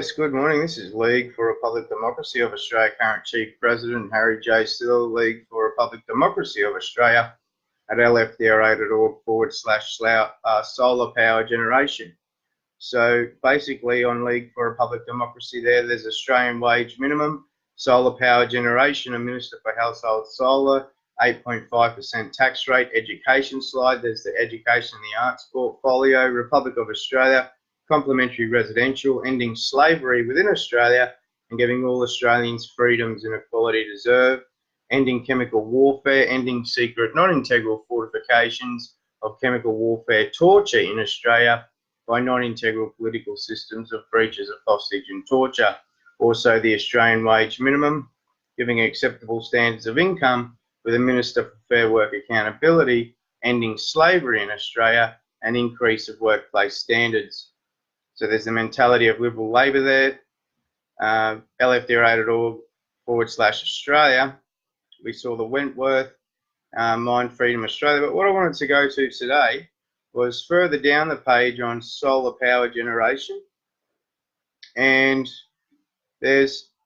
Yes, good morning. This is League for Republic Democracy of Australia current Chief President Harry J. Still, League for Republic Democracy of Australia at LFDRA.org/solar power generation. So basically on League for Republic Democracy there's Australian wage minimum, solar power generation, a Minister for Household Solar, 8.5% tax rate, education slide, there's the education and the arts portfolio, Republic of Australia, complementary residential, ending slavery within Australia and giving all Australians freedoms and equality deserved, ending chemical warfare, ending secret non-integral fortifications of chemical warfare torture in Australia by non-integral political systems of breaches of hostage and torture. Also the Australian wage minimum, giving acceptable standards of income with a Minister for Fair Work Accountability, ending slavery in Australia and increase of workplace standards. So there's the mentality of Liberal Labor there, LFDRA.org/Australia. We saw the Wentworth, Mind Freedom Australia. But what I wanted to go to today was further down the page on solar power generation. And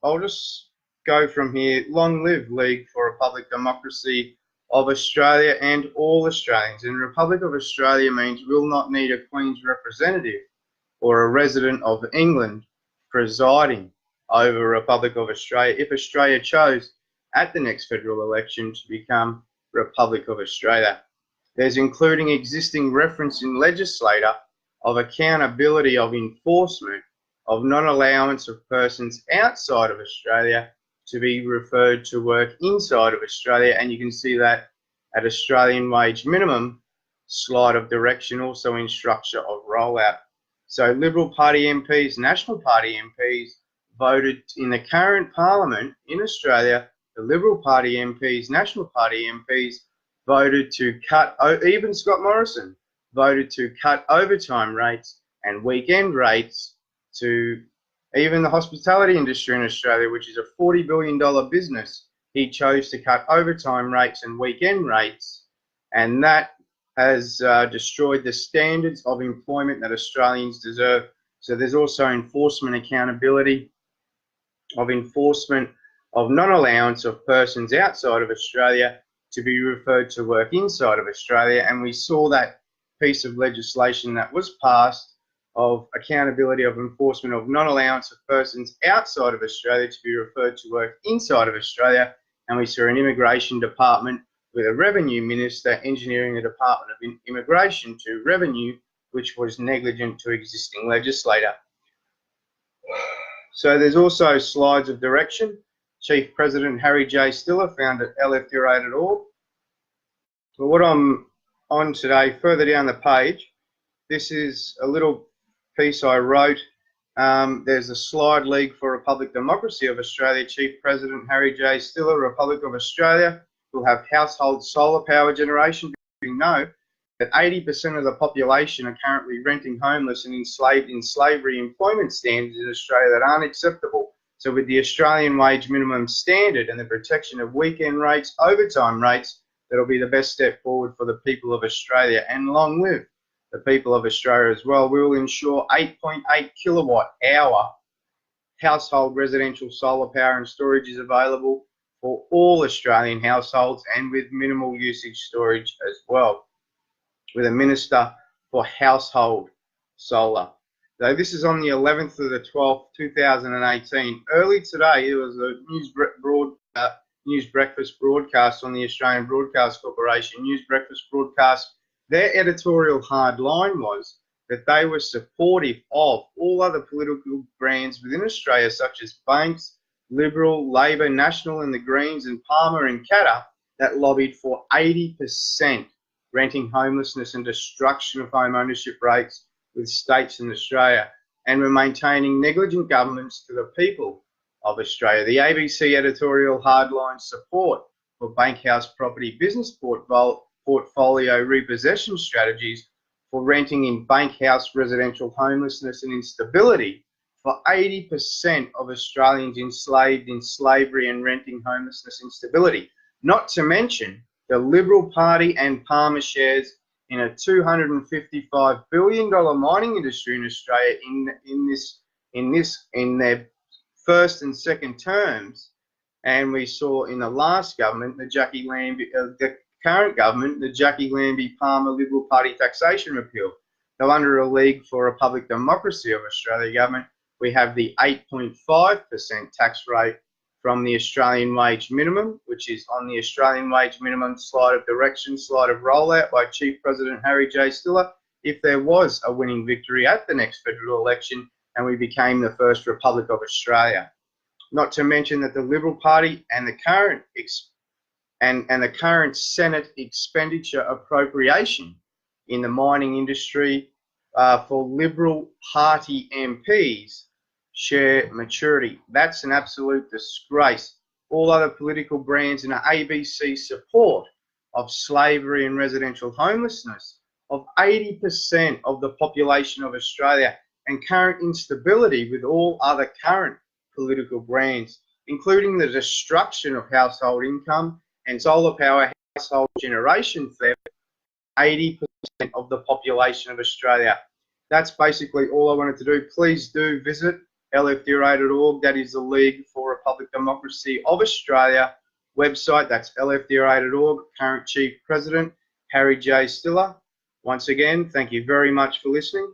I'll just go from here. Long live League for Republic Democracy of Australia and all Australians. And Republic of Australia means we'll not need a Queen's representative or a resident of England presiding over Republic of Australia if Australia chose at the next federal election to become Republic of Australia. There's including existing reference in legislator of accountability of enforcement of non-allowance of persons outside of Australia to be referred to work inside of Australia, and you can see that at Australian wage minimum slide of direction, also in structure of rollout. So Liberal Party MPs, National Party MPs voted in the current Parliament in Australia. The Liberal Party MPs, National Party MPs voted to cut, even Scott Morrison voted to cut overtime rates and weekend rates to even the hospitality industry in Australia, which is a $40 billion business. He chose to cut overtime rates and weekend rates, and that has destroyed the standards of employment that Australians deserve. So there's also enforcement accountability of enforcement of non-allowance of persons outside of Australia to be referred to work inside of Australia. And we saw that piece of legislation that was passed of accountability of enforcement of non-allowance of persons outside of Australia to be referred to work inside of Australia. And we saw an immigration department with a revenue minister engineering the Department of Immigration to revenue, which was negligent to existing legislator. So there's also slides of direction. Chief President Harry J. Stiller found at LFDRA.org. But what I'm on today, further down the page, this is a little piece I wrote. There's a slide, League for Republic Democracy of Australia, Chief President Harry J. Stiller, Republic of Australia, will have household solar power generation. We know that 80% of the population are currently renting homeless and enslaved in slavery employment standards in Australia that aren't acceptable. So with the Australian wage minimum standard and the protection of weekend rates, overtime rates, that'll be the best step forward for the people of Australia, and long live the people of Australia as well. We will ensure 8.8 kilowatt hour household residential solar power and storage is available for all Australian households and with minimal usage storage as well, with a Minister for Household Solar. So this is on the 11th of the 12th, 2018. Early today, there was a news breakfast broadcast on the Australian Broadcast Corporation, news breakfast broadcast. Their editorial hard line was that they were supportive of all other political brands within Australia, such as banks, Liberal, Labor, National and the Greens, and Palmer and Katter, that lobbied for 80% renting homelessness and destruction of home ownership rates with states in Australia, and were maintaining negligent governments to the people of Australia. The ABC editorial hardline support for bankhouse property business portfolio repossession strategies for renting in bankhouse residential homelessness and instability for 80% of Australians enslaved in slavery and renting homelessness instability. Not to mention the Liberal Party and Palmer shares in a $255 billion mining industry in Australia in this in their first and second terms, and we saw in the last government, the current government, the Jackie Lambie Palmer Liberal Party taxation repeal. Now, under a League for Republic Democracy of Australia government, we have the 8.5% tax rate from the Australian wage minimum, which is on the Australian wage minimum slide of direction, slide of rollout by Chief President Harry J. Stiller, if there was a winning victory at the next federal election and we became the first Republic of Australia. Not to mention that the Liberal Party and the current Senate expenditure appropriation in the mining industry for Liberal Party MPs share maturity. That's an absolute disgrace. All other political brands in an ABC support of slavery and residential homelessness of 80% of the population of Australia, and current instability with all other current political brands, including the destruction of household income and solar power household generation theft, 80% of the population of Australia. That's basically all I wanted to do. Please do visit LFDRA.org. That is the League for Republic Democracy of Australia website. That's LFDRA.org. Current Chief President Harry J. Stiller. Once again, thank you very much for listening.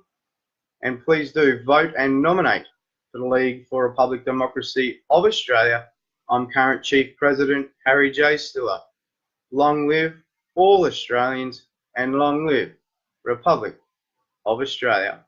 And please do vote and nominate for the League for Republic Democracy of Australia. I'm current Chief President Harry J. Stiller. Long live all Australians and long live Republic of Australia.